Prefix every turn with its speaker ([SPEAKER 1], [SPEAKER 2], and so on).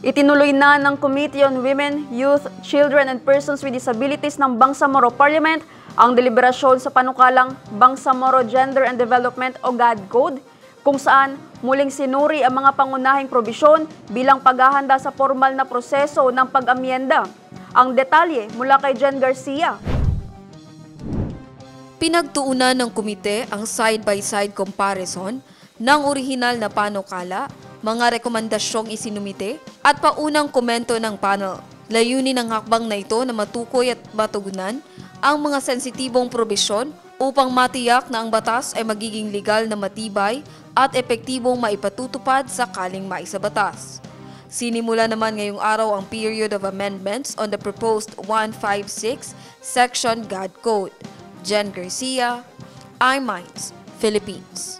[SPEAKER 1] Itinuloy na ng Committee on Women, Youth, Children and Persons with Disabilities ng Bangsamoro Parliament ang deliberasyon sa panukalang Bangsamoro Gender and Development o GAD Code, kung saan muling sinuri ang mga pangunahing probisyon bilang paghahanda sa formal na proseso ng pag-amyenda. Ang detalye mula kay Jen Garcia.
[SPEAKER 2] Pinagtuunan ng komite ang side-by-side comparison ng orihinal na panukala, mga rekomendasyong isinumite at paunang komento ng panel. Layunin ng hakbang na ito na matukoy at matugunan ang mga sensitibong probisyon upang matiyak na ang batas ay magiging legal na matibay at epektibong maipatutupad sakaling maisabatas. Sinimula naman ngayong araw ang period of amendments on the proposed 156 Section GAD Code. Jen Garcia, iMinds, Philippines.